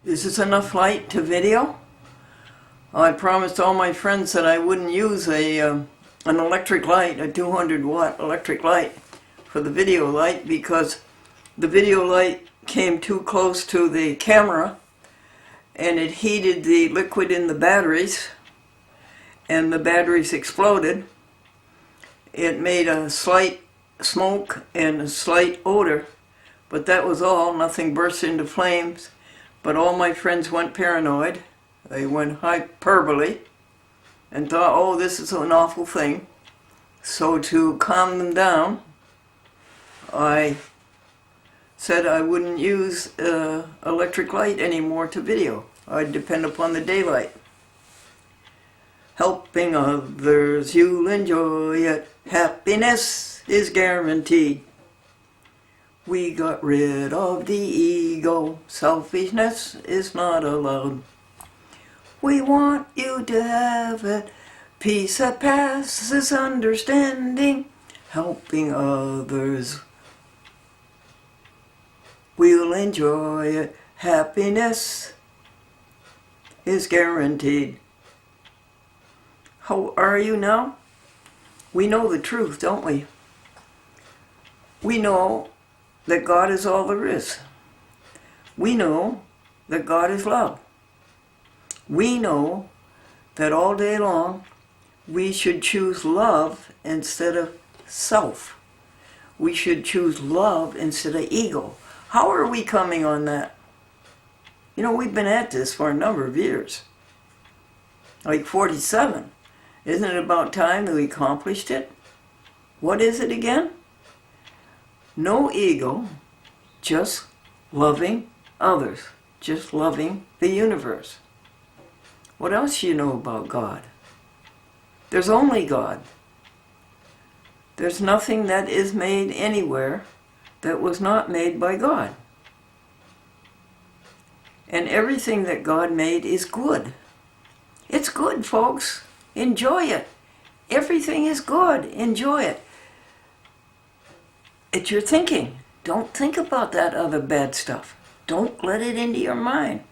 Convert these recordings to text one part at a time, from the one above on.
Is this enough light to video? I promised all my friends that I wouldn't use an electric light, a 200-watt electric light for the video light, because the video light came too close to the camera and it heated the liquid in the batteries and the batteries exploded. It made a slight smoke and a slight odor, but that was all. Nothing burst into flames. But all my friends went paranoid. They went hyperbole and thought, oh, this is an awful thing. So to calm them down, I said I wouldn't use electric light anymore to video. I'd depend upon the daylight. Helping others, you'll enjoy it. Happiness is guaranteed. We got rid of the ego. Selfishness is not allowed. We want you to have it. Peace that passes understanding. Helping others. We'll enjoy it. Happiness is guaranteed. How are you now? We know the truth, don't we? We know that God is all there is. We know that God is love. We know that all day long we should choose love instead of self. We should choose love instead of ego. How are we coming on that? You know, we've been at this for a number of years. Like 47. Isn't it about time that we accomplished it? What is it again? No ego, just loving others, just loving the universe. What else do you know about God? There's only God. There's nothing that is made anywhere that was not made by God. And everything that God made is good. It's good, folks. Enjoy it. Everything is good. Enjoy it. It's your thinking. Don't think about that other bad stuff. Don't let it into your mind.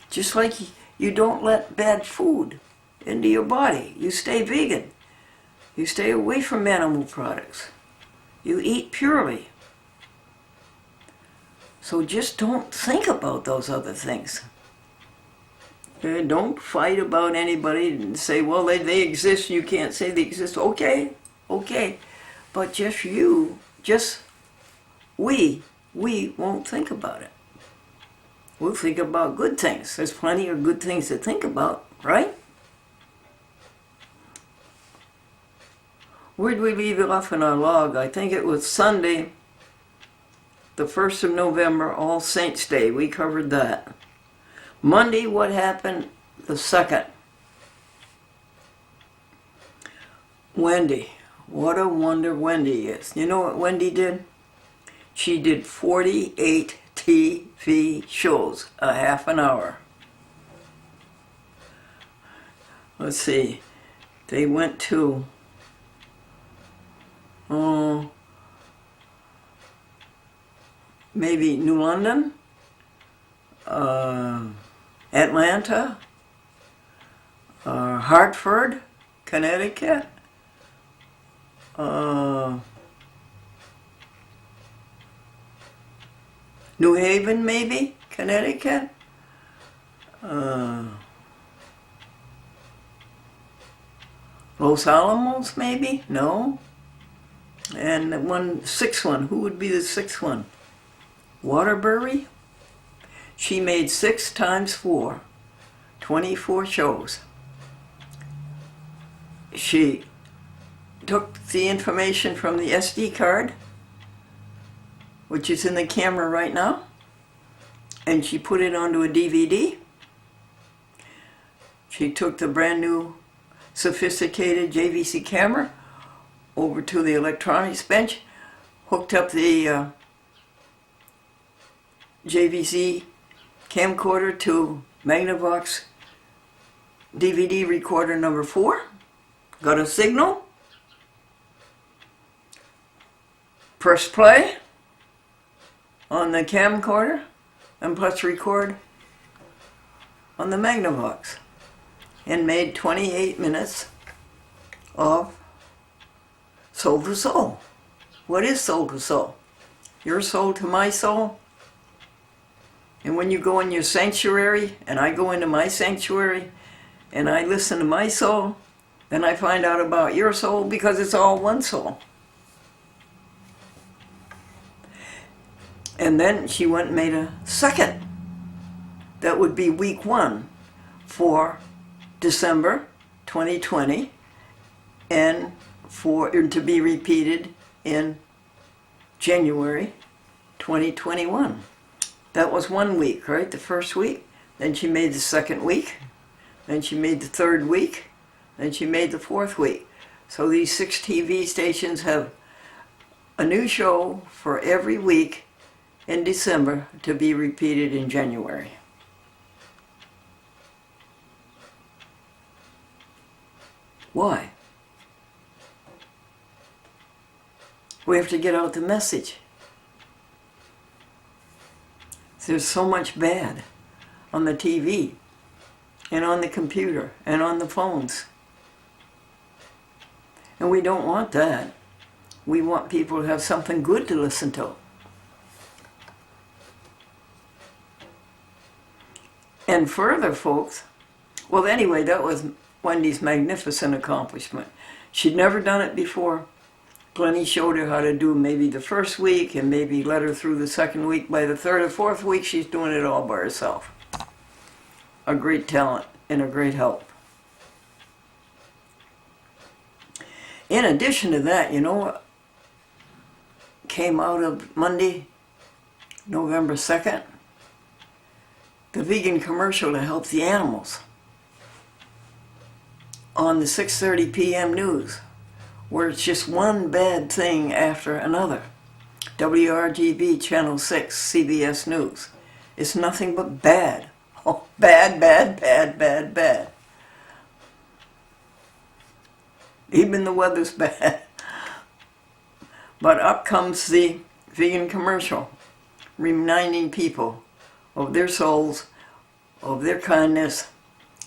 Just like you don't let bad food into your body. You stay vegan. You stay away from animal products. You eat purely. So just don't think about those other things. Don't fight about anybody and say, well, they exist, you can't say they exist. Okay. But we won't think about it. We'll think about good things. There's plenty of good things to think about, right? Where'd we leave it off in our log? I think it was Sunday, the 1st of November, All Saints' Day. We covered that. Monday, what happened? The 2nd. Wendy. What a wonder Wendy is. You know what Wendy did? She did 48 TV shows, a half an hour. Let's see. They went to maybe New London, Atlanta, Hartford, Connecticut, New Haven, maybe, Connecticut, Los Alamos, maybe? No. And the sixth one, who would be the sixth one? Waterbury? She made 6 times 4, 24 shows. She took the information from the SD card, which is in the camera right now, and she put it onto a DVD. She took the brand new sophisticated JVC camera over to the electronics bench, hooked up the JVC camcorder to Magnavox DVD recorder number 4, got a signal, press play on the camcorder, and press record on the Magnavox and made 28 minutes of soul to soul. What is soul to soul? Your soul to my soul. And when you go in your sanctuary, and I go into my sanctuary, and I listen to my soul, then I find out about your soul, because it's all one soul. And then she went and made a second. That would be week 1 for December 2020, and to be repeated in January 2021. That was 1 week, right? The first week. Then she made the second week. Then she made the third week. Then she made the fourth week. So these 6 TV stations have a new show for every week in December to be repeated in January. Why? We have to get out the message. There's so much bad on the TV and on the computer and on the phones. And we don't want that. We want people to have something good to listen to. And further, folks, well, anyway, that was Wendy's magnificent accomplishment. She'd never done it before. Glennie showed her how to do maybe the first week and maybe led her through the second week. By the third or fourth week, she's doing it all by herself. A great talent and a great help. In addition to that, you know what came out of Monday, November 2nd? The vegan commercial to help the animals on the 6:30 p.m. news, where it's just one bad thing after another. WRGB Channel 6, CBS News. It's nothing but bad. Oh, bad, bad, bad, bad, bad. Even the weather's bad. But up comes the vegan commercial, reminding people of their souls, of their kindness,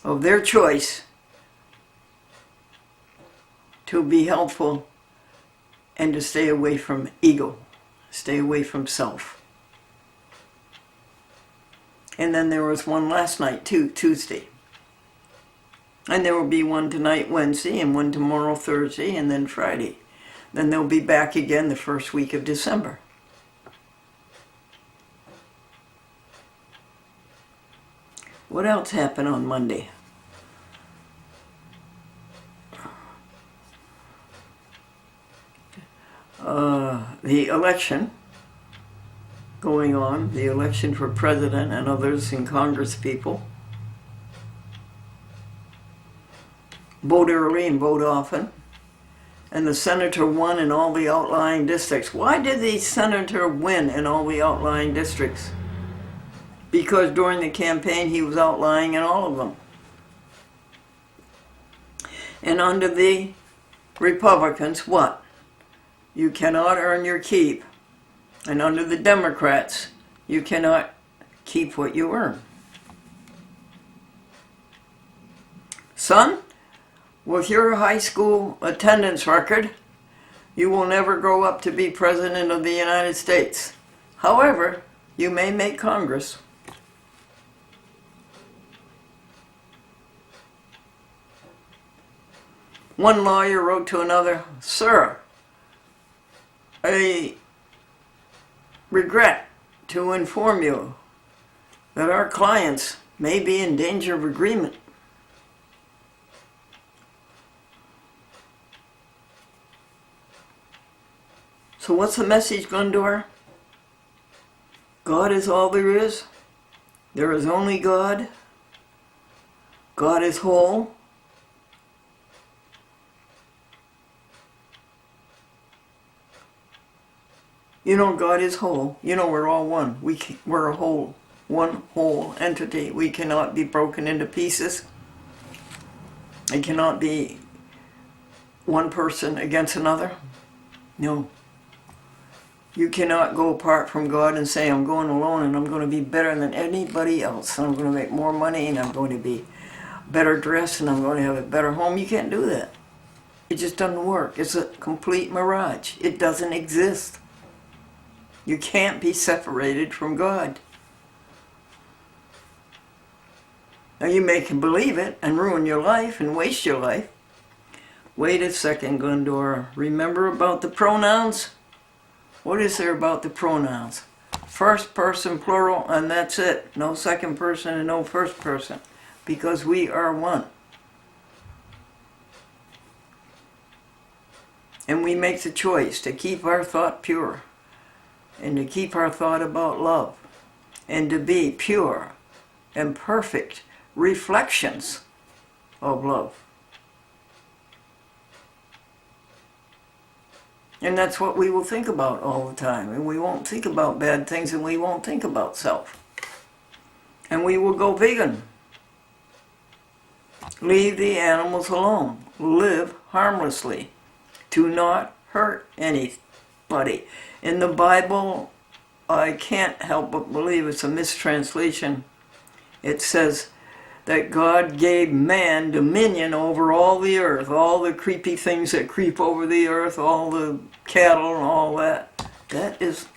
of their choice to be helpful and to stay away from ego, stay away from self. And then there was one last night too, Tuesday. And there will be one tonight, Wednesday, and one tomorrow, Thursday, and then Friday. Then they'll be back again the first week of December. What else happened on Monday? The election going on, the election for president and others in Congress people. Vote early and vote often. And the senator won in all the outlying districts. Why did the senator win in all the outlying districts? Because during the campaign he was outlying in all of them. And under the Republicans, what? You cannot earn your keep. And under the Democrats, you cannot keep what you earn. Son, with your high school attendance record, you will never grow up to be President of the United States. However, you may make Congress. One lawyer wrote to another, "Sir, I regret to inform you that our clients may be in danger of agreement." So what's the message, Glendora? God is all there is. There is only God. God is whole. You know God is whole. You know we're all one. We're a whole, one whole entity. We cannot be broken into pieces. It cannot be one person against another. No. You cannot go apart from God and say, I'm going alone and I'm going to be better than anybody else. And I'm going to make more money and I'm going to be better dressed and I'm going to have a better home. You can't do that. It just doesn't work. It's a complete mirage. It doesn't exist. You can't be separated from God. Now you make him believe it and ruin your life and waste your life. Wait a second, Glendora. Remember about the pronouns? What is there about the pronouns? First person plural, and that's it. No second person and no first person. Because we are one. And we make the choice to keep our thought pure. And to keep our thought about love. And to be pure and perfect reflections of love. And that's what we will think about all the time. And we won't think about bad things and we won't think about self. And we will go vegan. Leave the animals alone. Live harmlessly. Do not hurt anybody. In the Bible, I can't help but believe it's a mistranslation. It says that God gave man dominion over all the earth, all the creepy things that creep over the earth, all the cattle and all that. That is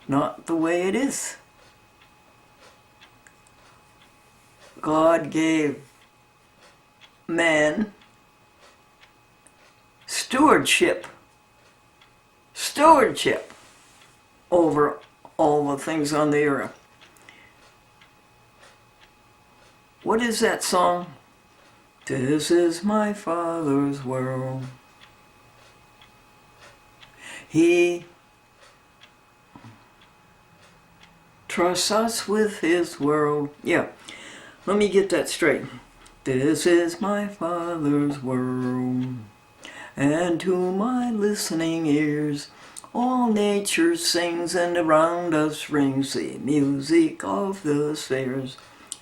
not the way it is. God gave man stewardship over all the things on the earth. What is that song? This is my Father's world. He trusts us with his world. Yeah, let me get that straight. This is my Father's world, and to my listening ears, all nature sings, and around us rings the music of the spheres.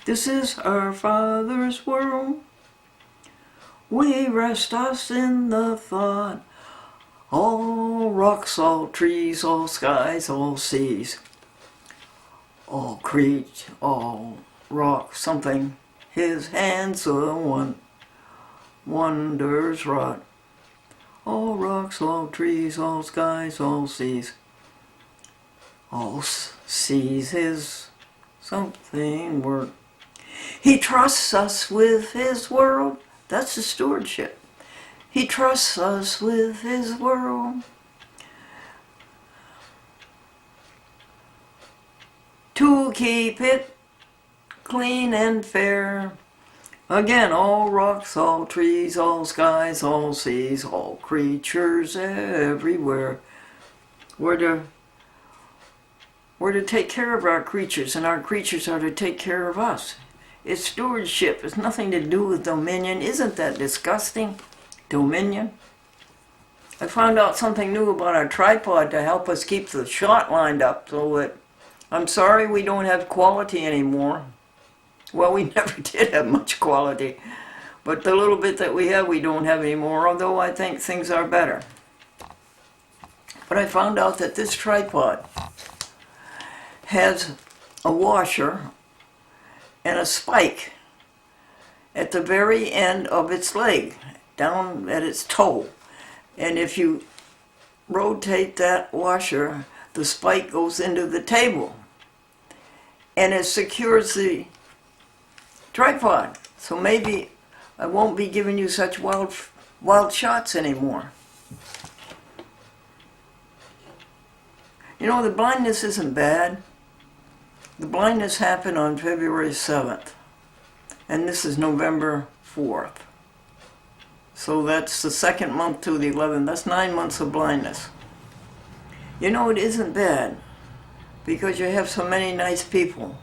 This is our Father's world. We rest us in the thought. All rocks, all trees, all skies, all seas, all creatures, all rock, something. His hands are one, wonders wrought. All rocks, all trees, all skies, all seas, all seas his something work. He trusts us with his world. That's the stewardship. He trusts us with his world. To keep it clean and fair. Again, all rocks, all trees, all skies, all seas, all creatures everywhere. We're to take care of our creatures, and our creatures are to take care of us. It's stewardship. It's nothing to do with dominion. Isn't that disgusting? Dominion. I found out something new about our tripod to help us keep the shot lined up so that, I'm sorry we don't have quality anymore. Well, we never did have much quality. But the little bit that we have, we don't have anymore, although I think things are better. But I found out that this tripod has a washer and a spike at the very end of its leg, down at its toe. And if you rotate that washer, the spike goes into the table. And it secures the tripod. So maybe I won't be giving you such wild shots anymore. You know, the blindness isn't bad. The blindness happened on February 7th. And this is November 4th. So that's the second month to the 11th. That's 9 months of blindness. You know, it isn't bad. Because you have so many nice people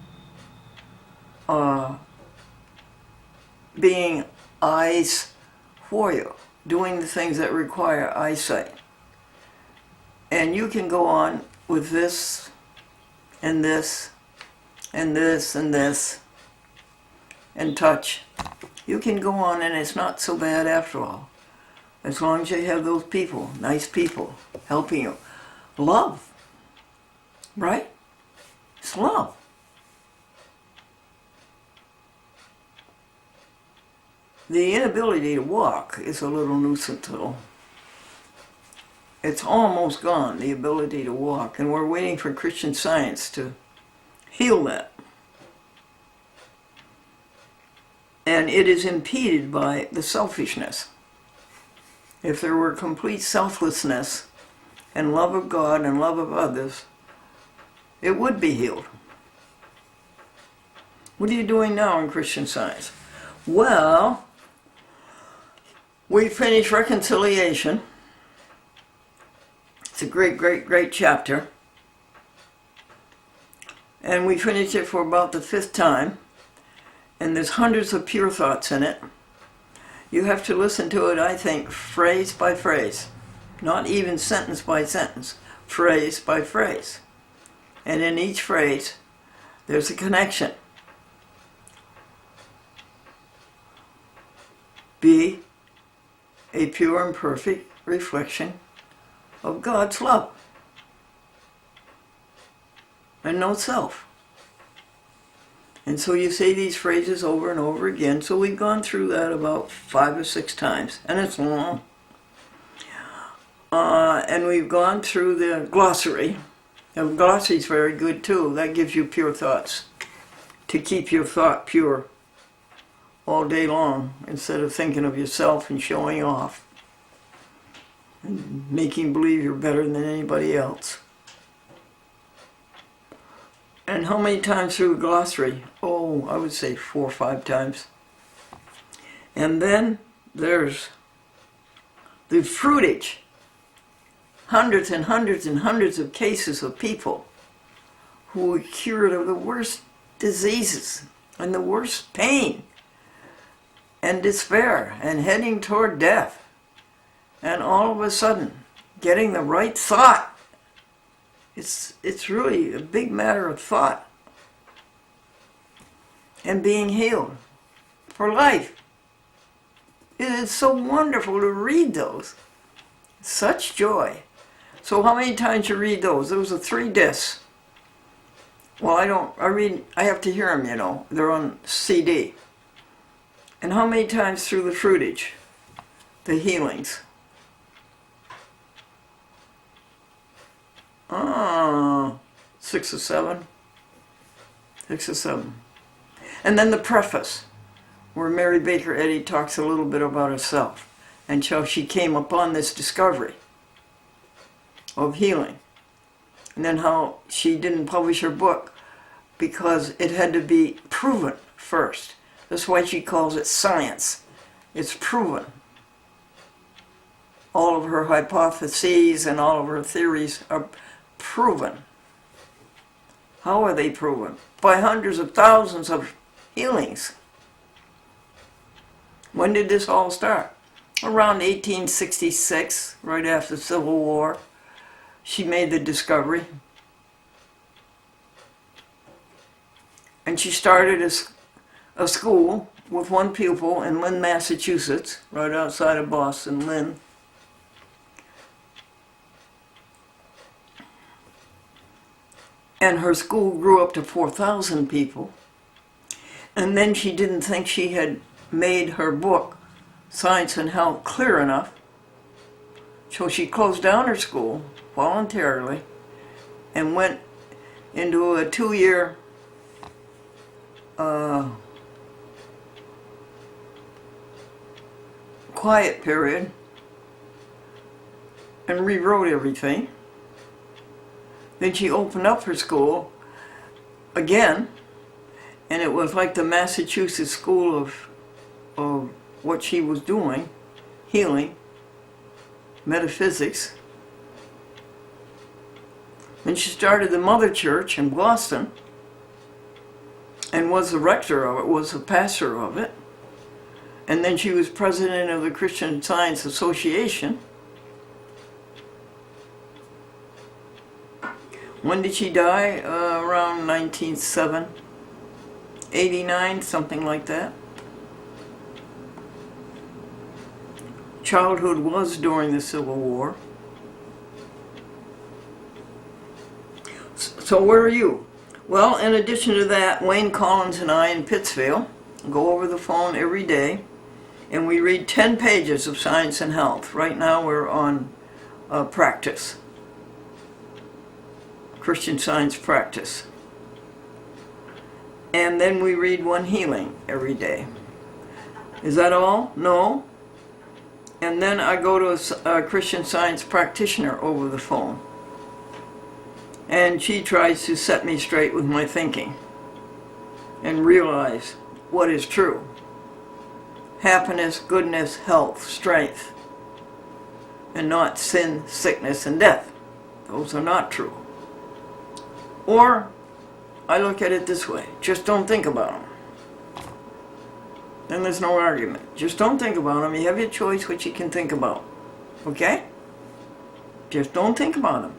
being eyes for you, doing the things that require eyesight. And you can go on with this, and this, and this, and this, and touch. You can go on, and it's not so bad after all. As long as you have those people, nice people, helping you. Love. right? It's love. The inability to walk is a little nuisance though. It's almost gone, the ability to walk, and we're waiting for Christian Science to heal that. And it is impeded by the selfishness. If there were complete selflessness and love of God and love of others, it would be healed. What are you doing now in Christian Science? Well, we finished reconciliation. It's a great, great, great chapter. And we finished it for about the 5th time. And there's hundreds of pure thoughts in it. You have to listen to it, I think, phrase by phrase. Not even sentence by sentence. Phrase by phrase. And in each phrase, there's a connection. Be a pure and perfect reflection of God's love. And no self. And so you say these phrases over and over again. So we've gone through that about 5 or 6 times. And it's long. And we've gone through the glossary. And the glossary is very good too. That gives you pure thoughts. To keep your thought pure all day long. Instead of thinking of yourself and showing off. And making believe you're better than anybody else. And how many times through the glossary? Oh, I would say 4 or 5 times. And then there's the fruitage. Hundreds and hundreds and hundreds of cases of people who were cured of the worst diseases and the worst pain and despair and heading toward death. And all of a sudden, getting the right thought. It's really a big matter of thought. And being healed for life. It is so wonderful to read those. Such joy. So how many times you read those? Those are 3 discs. Well, I have to hear them, you know. They're on CD. And how many times through the fruitage? The healings. 6 or 7. 6 or 7. And then the preface, where Mary Baker Eddy talks a little bit about herself and how she came upon this discovery of healing. And then how she didn't publish her book because it had to be proven first. That's why she calls it science. It's proven. All of her hypotheses and all of her theories are proven. How are they proven? By hundreds of thousands of healings. When did this all start? Around 1866, right after the Civil War, she made the discovery. And she started a school with 1 pupil in Lynn, Massachusetts, right outside of Boston, Lynn. And her school grew up to 4,000 people. And then she didn't think she had made her book, Science and Health, clear enough. So she closed down her school voluntarily and went into a 2-year quiet period and rewrote everything. Then she opened up her school again, and it was like the Massachusetts School of what she was doing, healing, metaphysics. Then she started the Mother Church in Boston and was the rector of it, was the pastor of it. And then she was president of the Christian Science Association. When did she die? Around 1907, 89, something like that. Childhood was during the Civil War. So So where are you? Well, in addition to that, Wayne Collins and I in Pittsfield go over the phone every day, and we read 10 pages of Science and Health. Right now we're on practice, Christian Science practice. And then we read one healing every day. Is that all? No. And then I go to a Christian Science practitioner over the phone. And she tries to set me straight with my thinking and realize what is true. Happiness, goodness, health, strength, and not sin, sickness, and death. Those are not true. Or I look at it this way: just don't think about them. Then there's no argument. Just don't think about them. You have your choice what you can think about. Okay? Just don't think about them.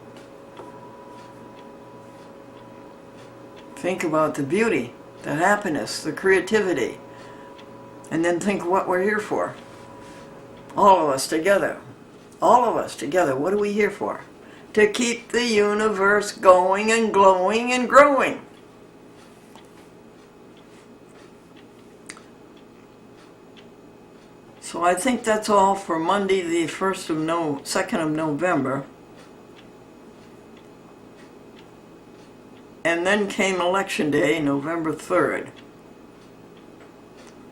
Think about the beauty, the happiness, the creativity, and then think what we're here for. All of us together. All of us together. What are we here for? To keep the universe going and glowing and growing. So I think that's all for Monday, the 2nd of November. And then came Election Day, November 3rd.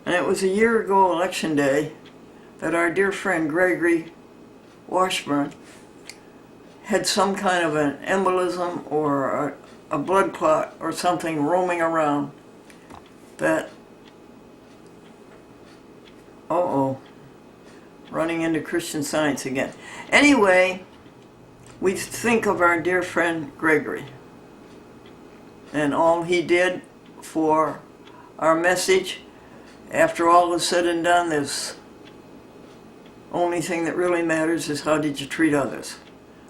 And it was a year ago, Election Day, that our dear friend Gregory Washburn had some kind of an embolism or a blood clot or something roaming around that, running into Christian Science again. Anyway, we think of our dear friend Gregory and all he did for our message. After all is said and done, there's only thing that really matters is how did you treat others.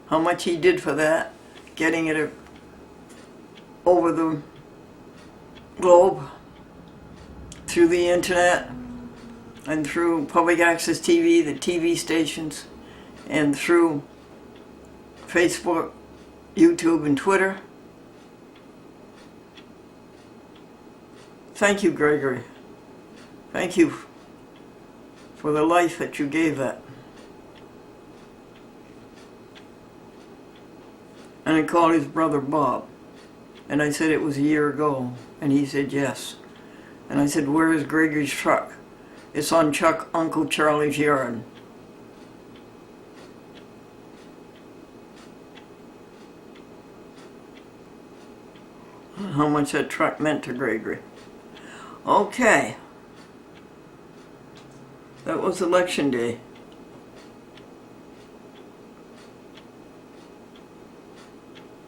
How much he did for that, getting it over the globe, through the internet, and through public access TV, the TV stations, and through Facebook, YouTube, and Twitter. Thank you, Gregory. Thank you for the life that you gave that. And I called his brother Bob, and I said it was a year ago, and he said yes. And I said, where is Gregory's truck? It's on Uncle Charlie's yard. How much that truck meant to Gregory. Okay. That was Election Day.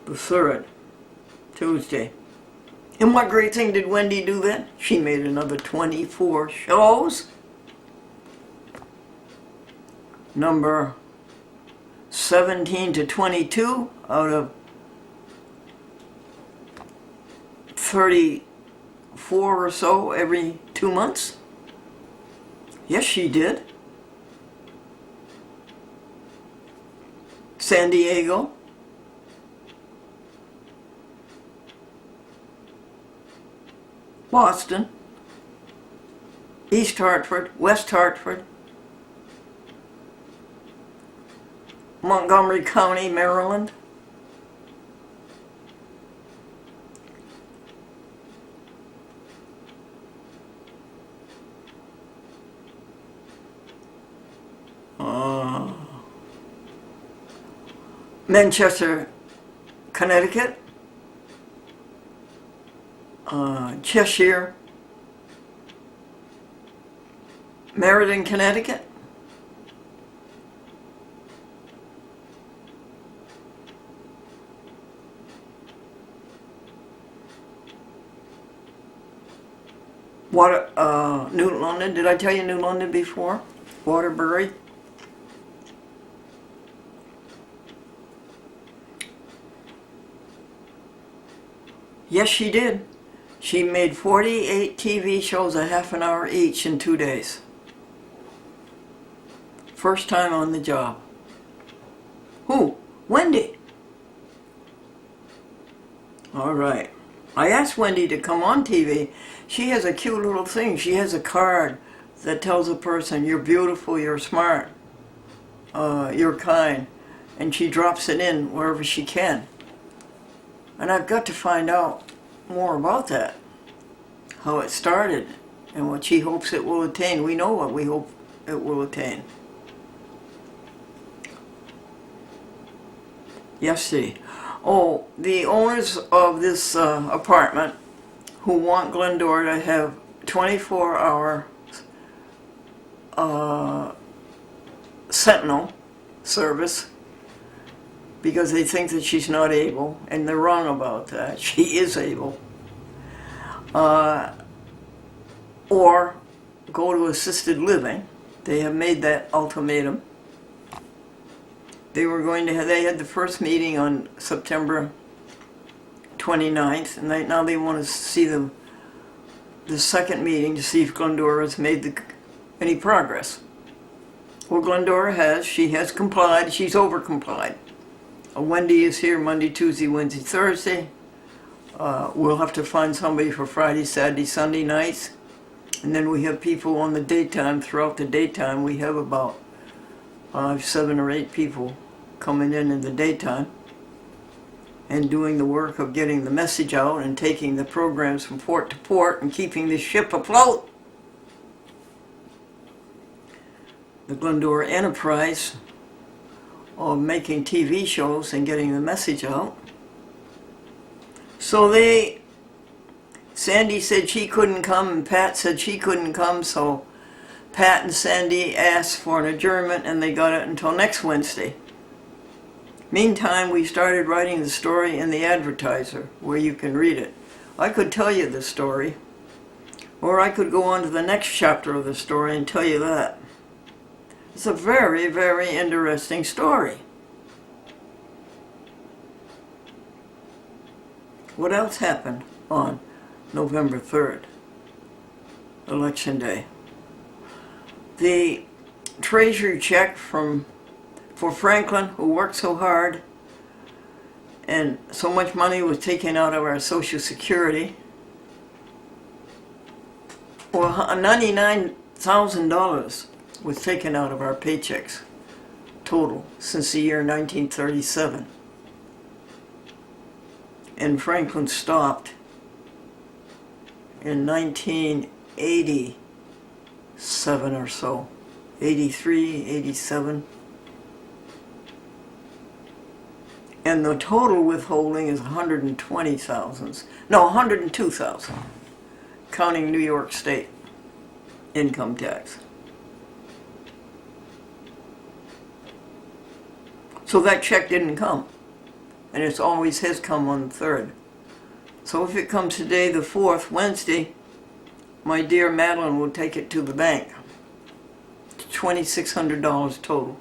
The 3rd, Tuesday. And what great thing did Wendy do then? She made another 24 shows. Number 17 to 22 out of 34 or so every 2 months. Yes, she did. San Diego. Boston. East Hartford. West Hartford. Montgomery County, Maryland. Manchester, Connecticut. Cheshire. Meriden, Connecticut. New London. Did I tell you New London before? Waterbury. Yes, she did. She made 48 TV shows a half an hour each in 2 days. First time on the job. Who? Wendy. All right. I asked Wendy to come on TV. She has a cute little thing. She has a card that tells a person, you're beautiful, you're smart, you're kind. And she drops it in wherever she can. And I've got to find out more about that, how it started, and what she hopes it will attain. We know what we hope it will attain. Yesterday. Oh, the owners of this apartment who want Glendora to have 24-hour sentinel service because they think that she's not able, and they're wrong about that. She is able. Or go to assisted living. They have made that ultimatum. They were going to have, they had the first meeting on September 29th, and now they want to see the second meeting to see if Glendora has made any progress. Well, Glendora has. She has complied. She's over-complied. Wendy is here Monday, Tuesday, Wednesday, Thursday. We'll have to find somebody for Friday, Saturday, Sunday nights. And then we have people on the daytime. Throughout the daytime, we have about 5, 7, or 8 people coming in the daytime and doing the work of getting the message out and taking the programs from port to port and keeping the ship afloat. The Glendora enterprise of making TV shows and getting the message out. So Sandy said she couldn't come and Pat said she couldn't come, so Pat and Sandy asked for an adjournment and they got it until next Wednesday. Meantime, we started writing the story in the Advertiser, where you can read it. I could tell you the story, or I could go on to the next chapter of the story and tell you that. It's a very, very interesting story. What else happened on November 3rd, Election Day? The Treasury check for Franklin, who worked so hard, and so much money was taken out of our Social Security. Well, $99,000 was taken out of our paychecks total since the year 1937. And Franklin stopped in 1987 or so, 83, 87. And the total withholding is 120,000. No, 102,000, counting New York State income tax. So that check didn't come, and it always has come on the 3rd. So if it comes today, the 4th, Wednesday, my dear Madeline will take it to the bank. $2,600 total.